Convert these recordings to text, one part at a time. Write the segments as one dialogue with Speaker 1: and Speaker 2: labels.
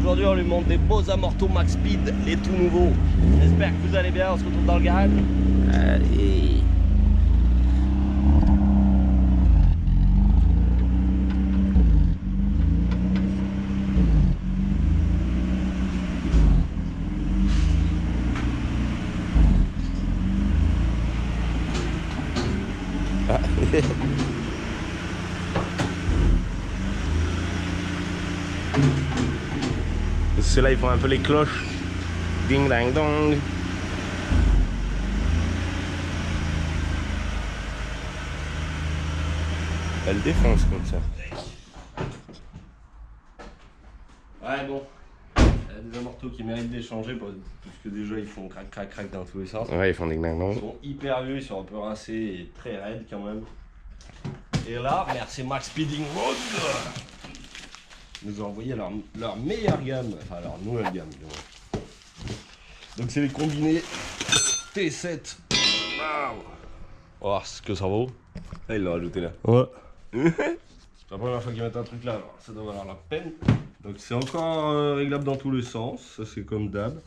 Speaker 1: Aujourd'hui on lui montre des beaux amortos Max Speed, les tout nouveaux. J'espère que vous allez bien, on se retrouve dans le garage. Allez. Ah. Ceux-là ils font un peu les cloches. Ding dang dong. Elle défonce comme ça. Ouais bon. Il y a des amortos qui méritent d'échanger parce que déjà ils font crac crac crac dans tous les sens. Ouais, ils font ding dang dong. Ils sont hyper vieux, ils sont un peu rincés et très raides quand même. Et là, merci Max Speeding Mode. Ils nous ont envoyé leur meilleure gamme, enfin leur nouvelle gamme du moins. Donc c'est les combinés T7. Wow. Oh, ce que ça vaut. Ah, ils l'ont rajouté là. Ouais. C'est la première fois qu'ils mettent un truc là, alors ça doit valoir la peine. Donc c'est encore réglable dans tous les sens, ça c'est comme d'hab.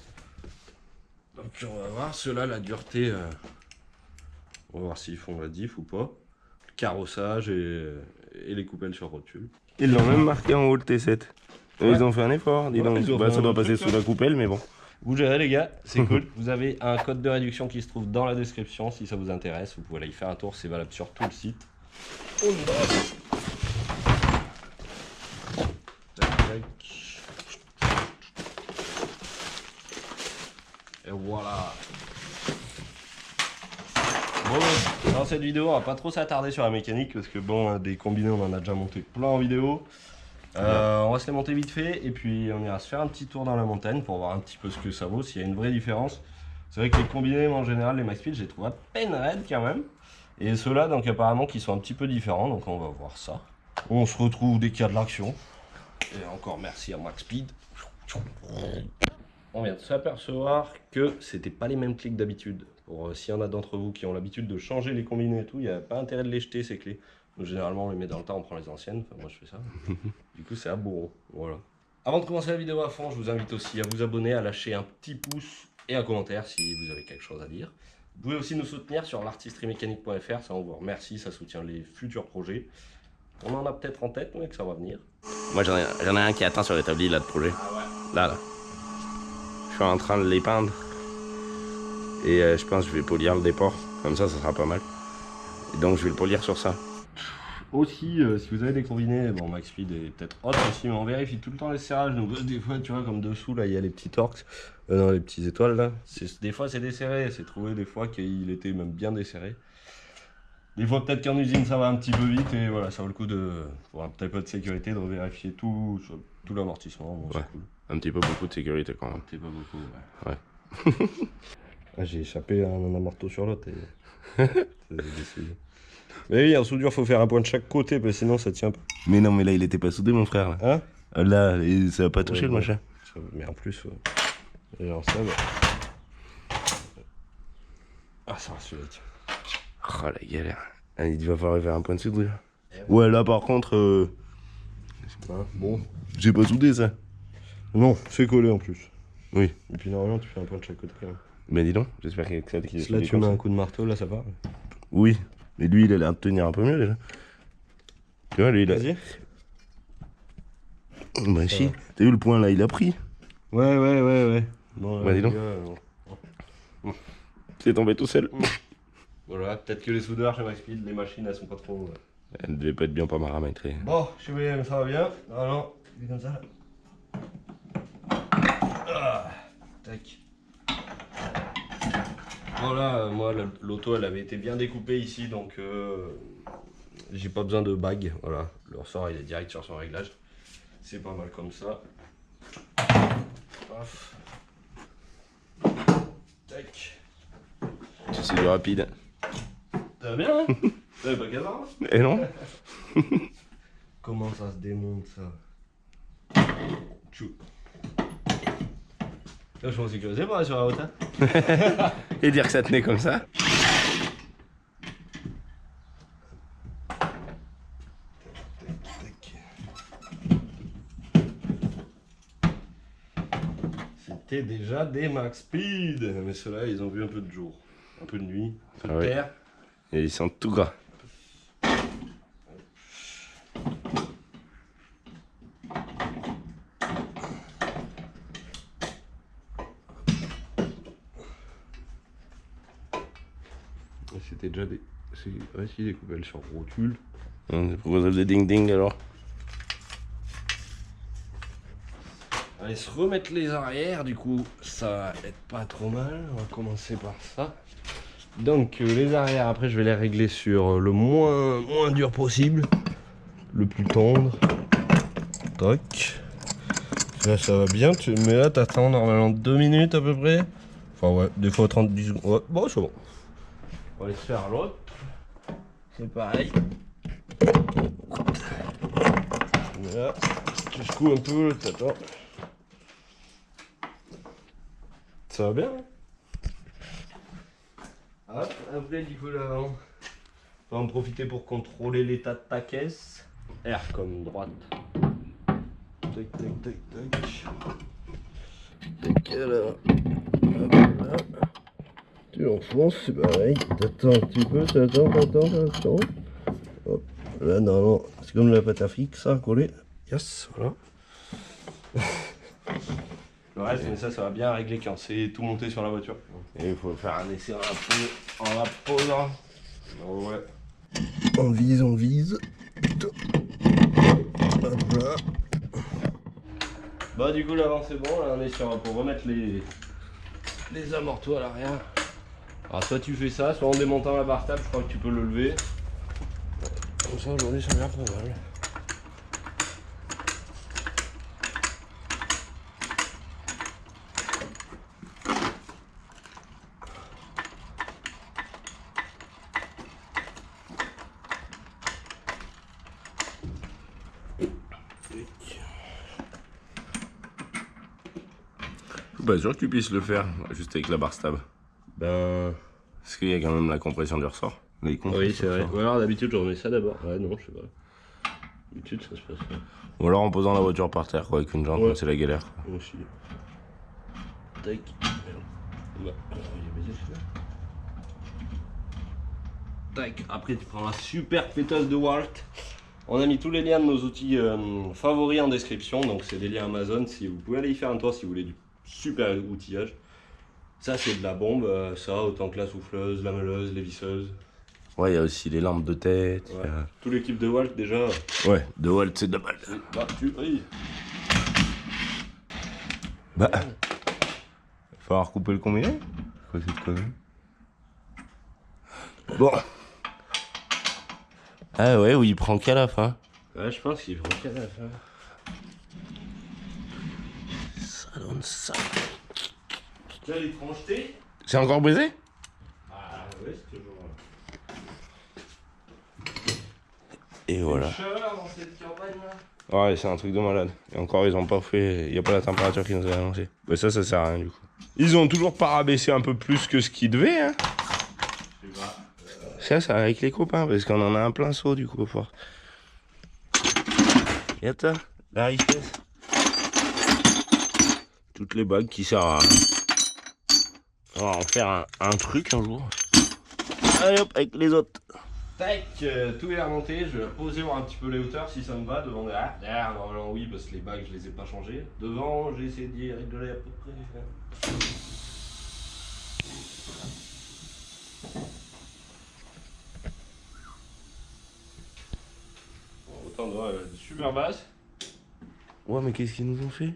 Speaker 1: Donc on va voir, ceux-là la dureté, on va voir s'ils font la diff ou pas. Le carrossage et les coupelles sur rotule. Ils l'ont même marqué en haut le T7. Ouais. Ils ont fait un effort, dis donc. Bah, ça doit passer sous la coupelle, mais bon. Vous gérez les gars, c'est cool. Vous avez un code de réduction qui se trouve dans la description si ça vous intéresse. Vous pouvez aller y faire un tour, c'est valable sur tout le site. On bosse. Tac, tac. Et voilà. Bon, dans cette vidéo, on va pas trop s'attarder sur la mécanique parce que bon, des combinés, on en a déjà monté plein en vidéo. On va se les monter vite fait et puis on ira se faire un petit tour dans la montagne pour voir un petit peu ce que ça vaut, s'il y a une vraie différence. C'est vrai que les combinés, en général, les Max Speed, je les trouve à peine raides quand même. Et ceux-là, donc apparemment, qui sont un petit peu différents, donc on va voir ça. On se retrouve dès qu'il y a de l'action. Et encore merci à Max Speed. On vient de s'apercevoir que c'était pas les mêmes clés que d'habitude. Pour s'il y en a d'entre vous qui ont l'habitude de changer les combinés et tout, il n'y a pas intérêt de les jeter ces clés. Donc, généralement on les met dans le tas, on prend les anciennes, enfin moi je fais ça. Du coup c'est à bourreau, voilà. Avant de commencer la vidéo à fond, je vous invite aussi à vous abonner, à lâcher un petit pouce et un commentaire si vous avez quelque chose à dire. Vous pouvez aussi nous soutenir sur l'artistrymécanique.fr, ça on vous remercie, ça soutient les futurs projets. On en a peut-être en tête, mais que ça va venir. Moi j'en ai un qui attend sur l'établi là de projet. Ah ouais. Là. Je suis en train de les peindre. Et je pense que je vais polir le déport, comme ça sera pas mal. Et donc je vais le polir sur ça. Aussi, si vous avez des combinés, bon Max Speed est peut-être hot aussi, mais on vérifie tout le temps les serrages. Donc des fois, tu vois, comme dessous, là, il y a les petits torques, non, les petites étoiles, là. Des fois, c'est desserré. C'est trouvé des fois qu'il était même bien desserré. Des fois, peut-être qu'en usine, ça va un petit peu vite. Et voilà, ça vaut le coup de, pour un petit peu de sécurité, de revérifier tout l'amortissement. Bon, ouais, c'est cool. Un petit peu beaucoup de sécurité quand même. Un petit peu beaucoup, ouais. Ouais. Ah, j'ai échappé un amorto sur l'autre et... Mais oui, en soudure, faut faire un point de chaque côté, parce que sinon ça tient pas. Mais non, mais là, il était pas soudé, mon frère. Là, hein, là ça va pas toucher le machin. Mais en plus, genre ça, bah... Ah, ça va celui-là, tiens. Oh, la galère. Il va falloir faire un point de soudure. Ouais, là, par contre, bon, j'ai pas soudé ça. Non, c'est collé en plus. Oui. Et puis normalement, tu fais un point de chaque côté quand même. Mais dis donc, j'espère que ça... Là, tu mets un coup de marteau, là, ça part. Oui. Mais lui, il a l'air de tenir un peu mieux déjà. Tu vois, lui, il a... Vas-y. Bah si, t'as vu le point là, il a pris. Ouais. Bon, bah dis donc. C'est tombé tout seul. Voilà, peut-être que les soudeurs chez Max Speed, les machines, elles sont pas trop... Elles devaient pas être bien paramétrées. Bon, chez WM, ça va bien. Non, c'est comme ça. Ah, tac. Voilà, moi l'auto elle avait été bien découpée ici donc j'ai pas besoin de bague. Voilà, le ressort il est direct sur son réglage. C'est pas mal comme ça. Paf. Tac. C'est du rapide. Ça va bien, hein? T'avais pas qu'à ça, hein? Eh non. Comment ça se démonte ça? Tchou. Là, je pensais que c'est pas sur la route. Hein. Et dire que ça tenait comme ça. profiter déjà des max speed. Mais ceux-là, ils ont vu un peu de jour, un peu de nuit, un peu de
Speaker 2: ouais.
Speaker 1: terre.
Speaker 2: Et ils sont tout gras.
Speaker 1: C'était déjà des... Ouais, si, des coupelles sur rotule.
Speaker 2: Pourquoi des ding ding alors?
Speaker 1: Allez, se remettre les arrières, du coup, ça va être pas trop mal. On va commencer par ça. Donc, les arrières, après, je vais les régler sur le moins dur possible. Le plus tendre. Tac. Là, ça va bien. Mais là, t'attends normalement 2 minutes à peu près. Enfin, ouais, des fois 30 secondes. Ouais, bon, c'est bon. On va aller se faire l'autre. C'est pareil. Là, tu secoues un peu, t'attends. Ça va bien, hein? Hop, après du coup l'avant. On va en profiter pour contrôler l'état de ta caisse. R comme droite. Tac, tac, tac, tac. Tac, là. Hop, là. Tu l'enfonces, c'est pareil. T'attends un petit peu, t'attends. Hop, là, non, c'est comme la pâte à fixe, ça, collé. Yes, voilà. Le reste, mais ça va bien régler quand c'est tout monté sur la voiture. Et il faut faire un essai en la posant. Oh ouais. On vise. Hop là. Bah du coup l'avant c'est bon, là on est sur pour remettre les amortos à l'arrière. Alors soit tu fais ça, soit en démontant la barre table, je crois que tu peux le lever. Comme ça aujourd'hui ça a l'air pas mal.
Speaker 2: Pas sûr que tu puisses le faire juste avec la barre stable.
Speaker 1: Ben.
Speaker 2: Parce qu'il y a quand même la compression du ressort.
Speaker 1: Oui, c'est vrai. Ou alors d'habitude je remets ça d'abord. Ouais, non, je sais pas. D'habitude ça se passe.
Speaker 2: Ou alors en posant la voiture par terre, quoi, avec une jambe,
Speaker 1: Ouais.
Speaker 2: c'est la galère.
Speaker 1: Moi aussi. Tac. Bah, tac. Après tu prends la super pétasse de Walt. On a mis tous les liens de nos outils favoris en description. Donc c'est des liens Amazon. Si vous pouvez aller y faire un tour si vous voulez du super outillage. Ça c'est de la bombe. Ça autant que la souffleuse, la meuleuse, les visseuses.
Speaker 2: Ouais, il y a aussi les lampes de tête.
Speaker 1: Ouais. Tout l'équipe de Walt déjà.
Speaker 2: Ouais, de Walt c'est de balle.
Speaker 1: Bah tu. Oui.
Speaker 2: Bah. Il va falloir couper le combiné. Quoi cette connerie? Bon. Ah ouais, oui, il prend qu'à la fin.
Speaker 1: Ouais, je pense qu'il faut qu'à la fin.
Speaker 2: Ça donne ça.
Speaker 1: Tu as les tranchetés?
Speaker 2: C'est encore brisé?
Speaker 1: Ah ouais, c'est toujours.
Speaker 2: Et voilà.
Speaker 1: Une chaleur dans cette campagne là.
Speaker 2: Ouais, c'est un truc de malade. Et encore, ils ont pas fait. Il n'y a pas la température qu'ils nous avaient annoncé. Mais ça sert à rien du coup. Ils ont toujours pas rabaissé un peu plus que ce qu'ils devaient, hein.
Speaker 1: Je sais pas.
Speaker 2: Ça avec les copains, parce qu'on en a un plein saut du coup, fort. Et attends, la richesse. Toutes les bagues qui servent à. On va en faire un truc un jour. Allez hop, avec les autres.
Speaker 1: Tac, tout est remonté, je vais poser voir un petit peu les hauteurs si ça me va, devant derrière. Derrière, normalement oui, parce que les bagues je les ai pas changées. Devant, j'ai essayé d'y régler à peu près. Autant de super basse.
Speaker 2: Ouais, mais qu'est-ce qu'ils nous ont fait?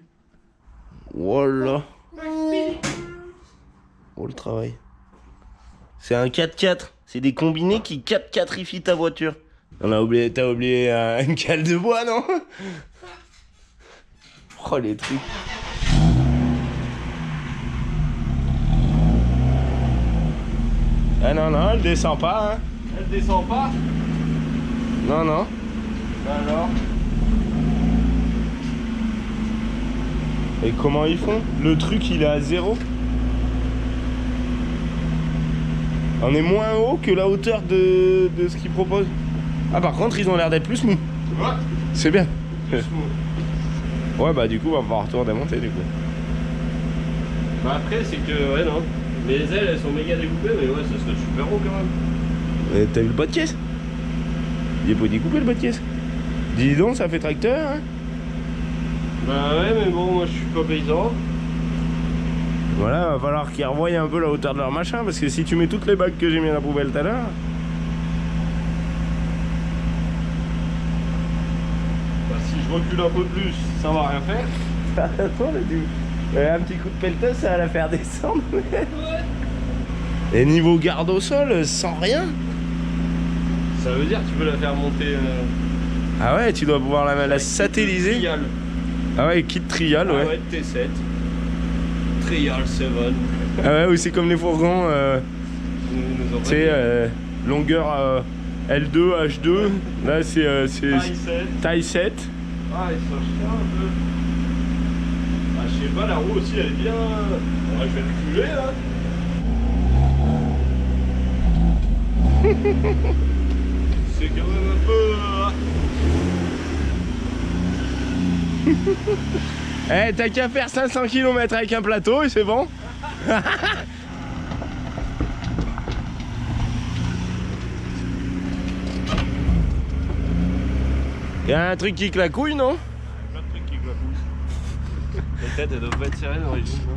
Speaker 2: Voilà. Oh le travail. C'est un 4x4. C'est des combinés qui 4x4ifient ta voiture. T'as oublié une cale de bois, non? Oh les trucs. Ah non, elle descend pas, hein.
Speaker 1: Elle descend pas?
Speaker 2: Non.
Speaker 1: Bah alors?
Speaker 2: Et comment ils font? Le truc il est à 0. On est moins haut que la hauteur de ce qu'ils proposent. Ah par contre ils ont l'air d'être plus mous.
Speaker 1: Ouais.
Speaker 2: C'est bien.
Speaker 1: Plus mou.
Speaker 2: Ouais bah du coup on va pouvoir tout redémonter du coup.
Speaker 1: Bah après c'est que, ouais non, les ailes elles sont méga découpées mais ouais ça serait super haut quand même.
Speaker 2: T'as vu le bas de caisse? Il est pas découpé le bas de caisse. Dis donc, ça fait tracteur, hein?
Speaker 1: Bah ouais mais bon moi je suis pas paysan.
Speaker 2: Voilà, va falloir qu'ils revoient un peu la hauteur de leur machin, parce que si tu mets toutes les bagues que j'ai mis à la poubelle tout à l'heure...
Speaker 1: Bah si je recule un peu plus, ça va rien faire.
Speaker 2: Attends, un petit coup de pelleteuse, ça va la faire descendre. Et niveau garde au sol, sans rien.
Speaker 1: Ça veut dire que tu peux la faire monter...
Speaker 2: Ah ouais, tu dois pouvoir la satelliser.
Speaker 1: Trial.
Speaker 2: Ah ouais, kit trial, ouais.
Speaker 1: Ah ouais, T7. Trial 7.
Speaker 2: Ah ouais, oui, c'est comme les fourgons, tu sais, longueur L2, H2. Là, c'est taille 7.
Speaker 1: Ah, ils sont chiants un peu. Ah, je sais pas, la roue aussi, elle est bien... Ouais, je vais le culer, là. C'est quand même un peu...
Speaker 2: Eh, t'as qu'à faire 500 km avec un plateau et c'est bon. Y'a un truc qui claquouille, non?
Speaker 1: Plein de trucs qui claquouillent. Les têtes, elles doivent pas être serrées d'origine, non?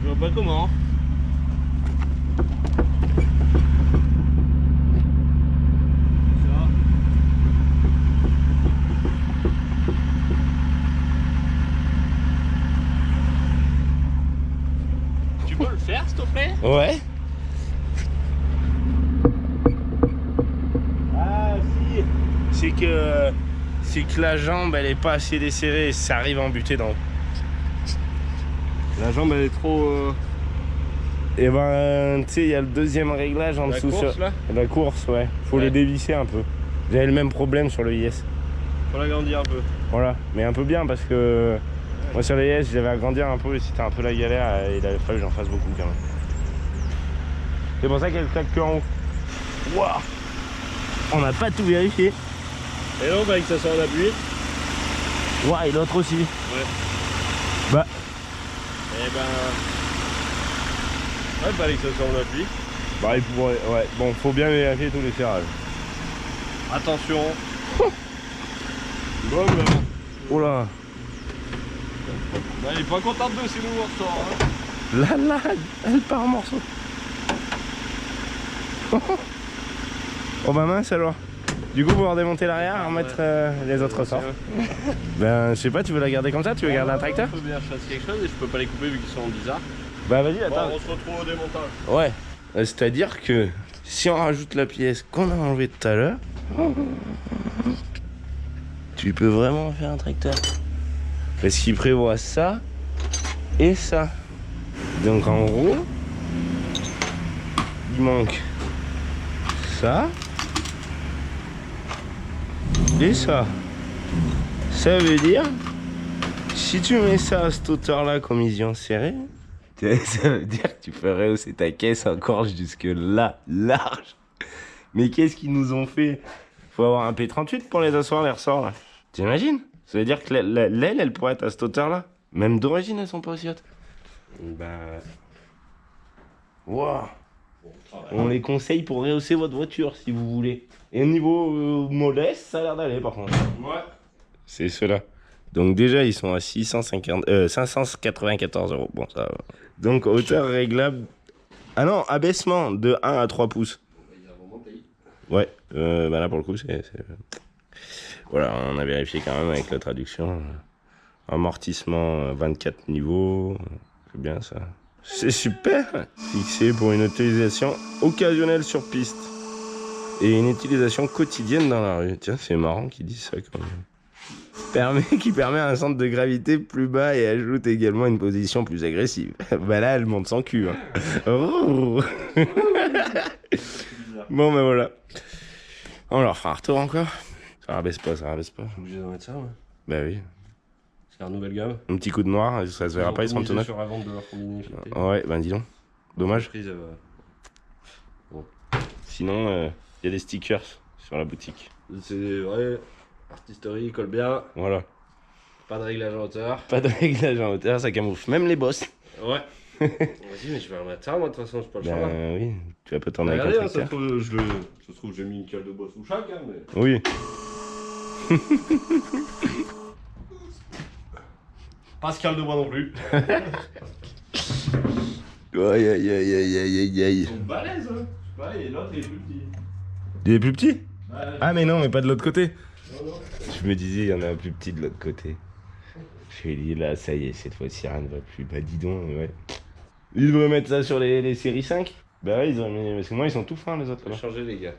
Speaker 1: Je vois pas comment. Tu peux le faire s'il te plaît?
Speaker 2: Ouais.
Speaker 1: Ah si.
Speaker 2: C'est que la jambe elle est pas assez desserrée et ça arrive à en buter dans.
Speaker 1: La jambe elle est trop...
Speaker 2: Et ben tu sais il y a le deuxième réglage en dessous
Speaker 1: course,
Speaker 2: sur
Speaker 1: là
Speaker 2: la course, ouais. Faut
Speaker 1: Ouais.
Speaker 2: les dévisser un peu. J'avais le même problème sur le IS.
Speaker 1: Faut l'agrandir un peu.
Speaker 2: Voilà, mais un peu bien parce que moi sur le IS j'avais à agrandir un peu et c'était un peu la galère et il avait fallu que j'en fasse beaucoup quand même. C'est pour ça qu'elle claque que en haut. Waouh. On n'a pas tout vérifié.
Speaker 1: Et non, avec ça sort l'appui.
Speaker 2: Waouh, et l'autre aussi.
Speaker 1: Ouais.
Speaker 2: Bah.
Speaker 1: Et ben... Ouais, fallait que ça sorte l'appui.
Speaker 2: Bah il pourrait. Ouais, bon, faut bien vérifier tous les serrages.
Speaker 1: Attention. Bon, ben...
Speaker 2: Oh là.
Speaker 1: Bah, il est pas content de ces nouveaux ressorts. Hein.
Speaker 2: Là, elle part en morceaux. Oh bah mince alors. Du coup, pour démonter l'arrière, remettre les autres ressorts. Ben, je sais pas, tu veux la garder comme ça? Tu veux garder un tracteur?
Speaker 1: Il faut bien que je fasse quelque chose et je peux pas les couper vu qu'ils sont bizarres.
Speaker 2: Bah vas-y, attends.
Speaker 1: Bon, on se retrouve au démontage.
Speaker 2: Ouais. C'est-à-dire que si on rajoute la pièce qu'on a enlevée tout à l'heure, tu peux vraiment faire un tracteur. Parce qu'il prévoit ça et ça. Donc en gros, il manque ça et ça. Ça veut dire, si tu mets ça à cette hauteur-là comme ils y ont serré, ça veut dire que tu peux rehausser ta caisse encore jusque là, large. Mais qu'est-ce qu'ils nous ont fait? Faut avoir un P38 pour les asseoir, les ressorts là. T'imagines? Ça veut dire que l'aile, elle pourrait être à cette hauteur-là. Même d'origine, elles sont pas aussi hautes.
Speaker 1: Bah...
Speaker 2: Waouh. On les conseille pour rehausser votre voiture si vous voulez. Et au niveau modeste, ça a l'air d'aller par contre.
Speaker 1: Ouais.
Speaker 2: C'est ceux-là. Donc déjà, ils sont à 594 €. Bon, ça va. Donc hauteur réglable... Ah non, abaissement de 1 à 3 pouces. Ouais, bah là pour le coup, c'est... Voilà, on a vérifié quand même avec la traduction. Amortissement 24 niveaux. C'est bien ça. C'est super. Fixé pour une utilisation occasionnelle sur piste. Et une utilisation quotidienne dans la rue. Tiens, c'est marrant qu'ils disent ça quand même. Qui permet un centre de gravité plus bas et ajoute également une position plus agressive. Bah là, elle monte sans cul. Hein. Oh. Bon, ben voilà. On leur fera un retour encore. Ça rabaisse pas, ça rabaisse pas.
Speaker 1: T'es obligé de mettre ça, ouais.
Speaker 2: Bah oui.
Speaker 1: C'est un nouvelle gamme.
Speaker 2: Un petit coup de noir, ça se verra pas, ils seront tout neufs.
Speaker 1: Sur la vente de leur combiné flété.
Speaker 2: Ouais, ben dis donc. Dommage.
Speaker 1: Prise,
Speaker 2: Sinon, il y a des stickers sur la boutique.
Speaker 1: c'est vrai, artisterie, il colle bien.
Speaker 2: Voilà.
Speaker 1: Pas de réglage en hauteur.
Speaker 2: Pas de réglage en hauteur, ça camoufle même les bosses.
Speaker 1: Ouais. Vas-y, mais je vais remettre ça, moi, de toute façon, je peux pas le choix.
Speaker 2: Ben oui, tu vas pas tourner avec un
Speaker 1: Regardez, hein, ça
Speaker 2: tracteur.
Speaker 1: se trouve, j'ai mis une cale de bois sous chaque, hein, mais...
Speaker 2: Oui.
Speaker 1: Pas ce cale de bois non plus.
Speaker 2: Aïe aïe aïe aïe aïe aïe aïe.
Speaker 1: Ils sont balèzes, hein. Je sais pas, et l'autre, il est plus petit.
Speaker 2: Il est plus petit?
Speaker 1: Ouais,
Speaker 2: Ah mais non, mais pas de l'autre côté.
Speaker 1: non, non.
Speaker 2: Je me disais, il y en a un plus petit de l'autre côté. Je me dis, là, ça y est, cette fois-ci, rien ne va plus. Bah dis donc, ouais. Ils devraient mettre ça sur les séries 5. Bah ouais, ils ont mis... Parce que moi, ils sont tout fins, les autres,
Speaker 1: On va
Speaker 2: là.
Speaker 1: changer, les gars.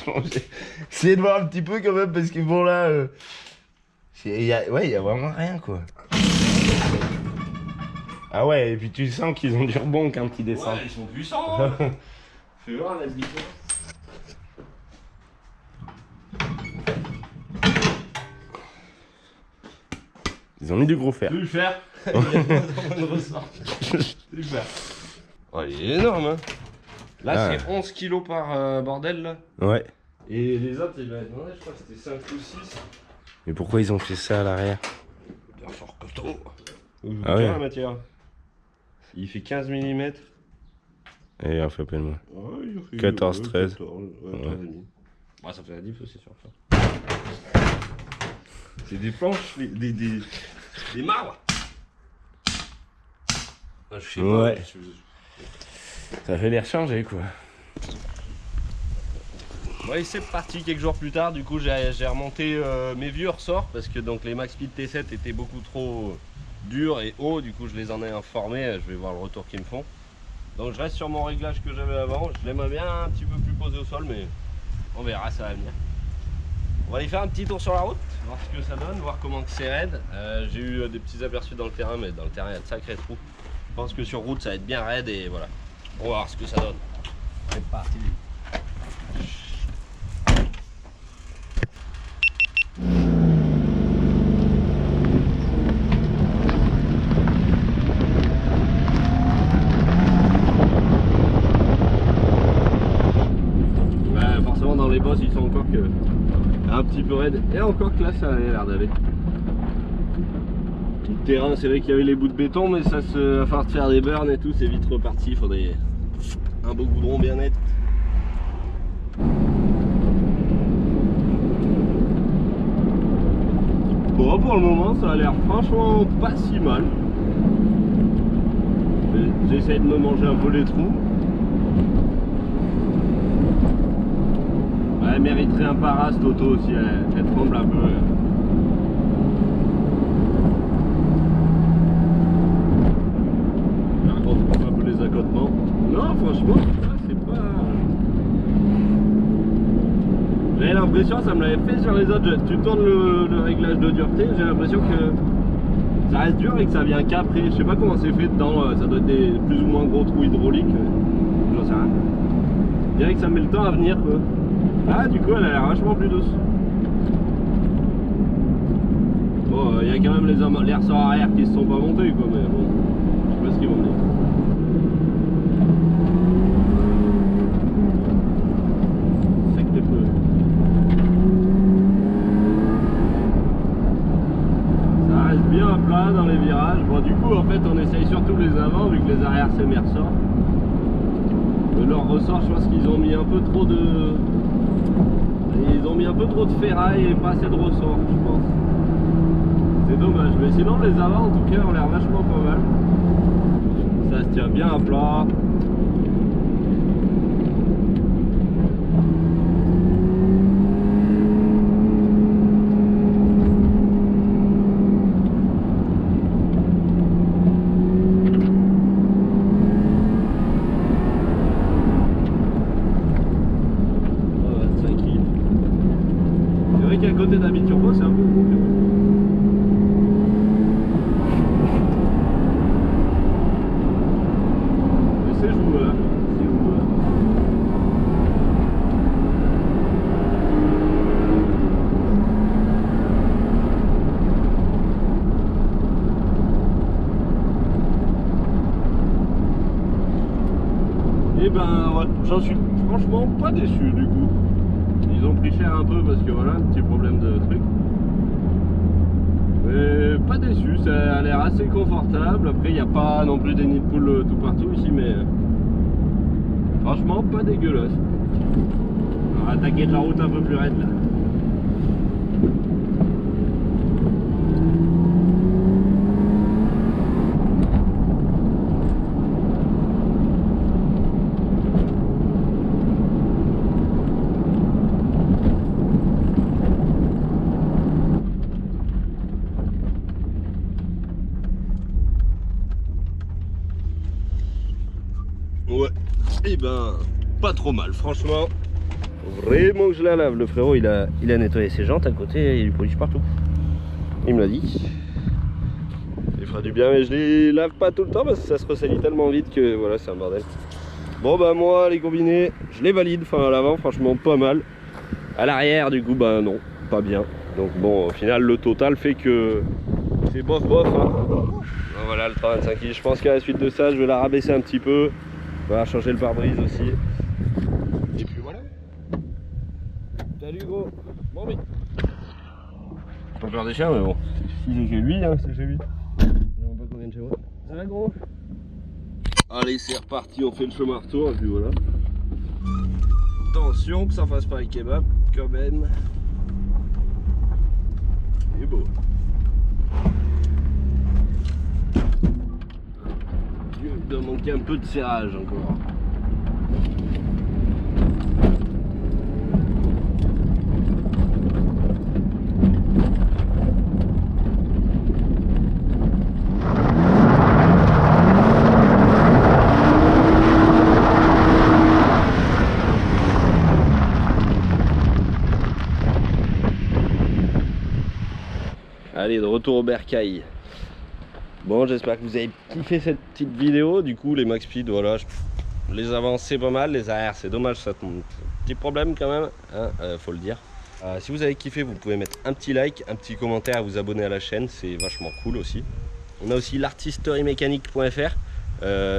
Speaker 2: Changer. Essayez de voir un petit peu, quand même, parce que bon, là... il y a vraiment rien, quoi. Ah ouais, et puis tu sens qu'ils ont du rebond quand ils descendent.
Speaker 1: Ouais, ils sont puissants. Hein. Fais voir la vitesse.
Speaker 2: Ils ont mis du gros fer.
Speaker 1: Tu veux le faire. Il y a de moins en moins de ressort. Super. Oh, il est énorme, hein. Là,
Speaker 2: Ah.
Speaker 1: c'est 11 kilos par bordel, là.
Speaker 2: Ouais.
Speaker 1: Et les autres, ils m'avaient demandé, je crois que c'était 5 ou 6.
Speaker 2: Mais pourquoi ils ont fait ça à l'arrière?
Speaker 1: Bien fort costaud.
Speaker 2: Ah ouais.
Speaker 1: La matière. Il fait 15 mm.
Speaker 2: Et on fait à peine moins.
Speaker 1: Ouais, il fait
Speaker 2: 14, 13.
Speaker 1: 14, ouais,
Speaker 2: Ouais.
Speaker 1: 13 et demi. Ouais, ça fait la diff aussi sur ça. C'est des planches, des marbres. Ah, je sais pas.
Speaker 2: Ouais. Ça fait l'air changer, quoi.
Speaker 1: Ouais, c'est parti quelques jours plus tard. Du coup, j'ai remonté mes vieux ressorts parce que donc les Max Speed T7 étaient beaucoup trop durs et hauts. Du coup, je les en ai informés. Je vais voir le retour qu'ils me font. Donc, je reste sur mon réglage que j'avais avant. Je l'aimerais bien un petit peu plus posé au sol, mais on verra, ça va venir. On va aller faire un petit tour sur la route, voir ce que ça donne, voir comment que c'est raide. J'ai eu des petits aperçus dans le terrain, mais dans le terrain, il y a de sacrés trous. Je pense que sur route, ça va être bien raide et voilà. On va voir ce que ça donne. C'est parti. Ouais, forcément dans les bosses ils sont encore que un petit peu raides. Et encore que là ça a l'air d'aller. Le terrain, c'est vrai qu'il y avait les bouts de béton, mais ça se va falloir faire des burns et tout, c'est vite reparti. Il faudrait un beau goudron bien net. Bon, pour le moment, ça a l'air franchement pas si mal. J'essaye de me manger un peu les trous. Ouais, elle mériterait un para cette auto aussi, elle tremble un peu. On trouve un peu les accotements. Non, franchement, c'est pas... J'ai l'impression, ça me l'avait fait sur les autres, tu tournes le réglage de dureté, j'ai l'impression que ça reste dur et que ça vient qu'après. Je sais pas comment c'est fait dedans, ça doit être des plus ou moins gros trous hydrauliques, j'en sais rien. Je dirais que ça met le temps à venir, quoi. Ah, du coup, elle a l'air vachement plus douce. Bon, il y a quand même les ressorts arrière qui se sont pas montés, quoi, mais bon, je sais pas ce qu'ils vont dire. Sec tes pneus. Ça reste bien plat dans les virages. Bon, du coup, en fait, on essaye surtout les avant, vu que les arrières c'est mes ressorts. Leur ressort, je pense qu'ils ont mis un peu trop de... Ils ont mis un peu trop de ferraille et pas assez de ressort, je pense. C'est dommage, mais sinon les avant en tout cas ont l'air vachement pas mal. Ça se tient bien à plat. C'est vrai qu'à côté d'un biturbo, c'est un peu gros. Mais c'est joueur, c'est joueur. ben ouais, j'en suis franchement pas déçu du coup. Ils ont pris cher un peu parce que voilà, un petit problème de truc. Mais pas déçu, ça a l'air assez confortable. Après, il n'y a pas non plus des nids de poules tout partout ici, mais franchement, pas dégueulasse. On va attaquer de la route un peu plus raide là. Ouais, et ben pas trop mal, franchement. Vraiment que je la lave. Le frérot il a nettoyé ses jantes à côté, il y a du polish partout. Il me l'a dit. Il fera du bien, mais je les lave pas tout le temps parce que ça se ressalit tellement vite que voilà, c'est un bordel. Bon bah moi les combinés, je les valide, enfin à l'avant franchement pas mal. À l'arrière du coup bah non, pas bien. Donc bon au final le total fait que c'est bof bof hein. Bon, voilà le 325 kg, je pense qu'à la suite de ça je vais la rabaisser un petit peu. Voilà, changer le pare-brise aussi. Et puis voilà. Salut gros. Bon oui. Pas peur des chiens mais bon. Si c'est chez lui, hein, c'est chez lui. Je sais pas combien de chez moi. Ça va gros? Allez c'est reparti, on fait le chemin retour et puis voilà. Attention que ça fasse pas les kebabs quand même. C'est beau. Il doit manquer un peu de serrage encore. Allez, de retour au bercail. Bon, j'espère que vous avez kiffé cette petite vidéo. Du coup, les max speed, voilà, les avance c'est pas mal, les arrières c'est dommage, ça tombe. Petit problème quand même, hein, faut le dire. Si vous avez kiffé, vous pouvez mettre un petit like, un petit commentaire, vous abonner à la chaîne, c'est vachement cool aussi. On a aussi l'artisteriemécanique.fr,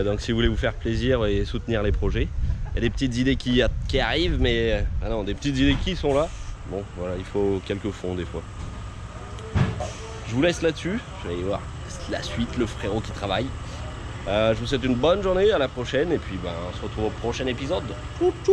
Speaker 1: donc si vous voulez vous faire plaisir et soutenir les projets. Il y a des petites idées qui arrivent, mais non, des petites idées qui sont là. Bon, voilà, il faut quelques fonds des fois. Je vous laisse là-dessus, je vais aller voir la suite, le frérot qui travaille. Je vous souhaite une bonne journée, à la prochaine, et puis ben, on se retrouve au prochain épisode. Tchou tchou.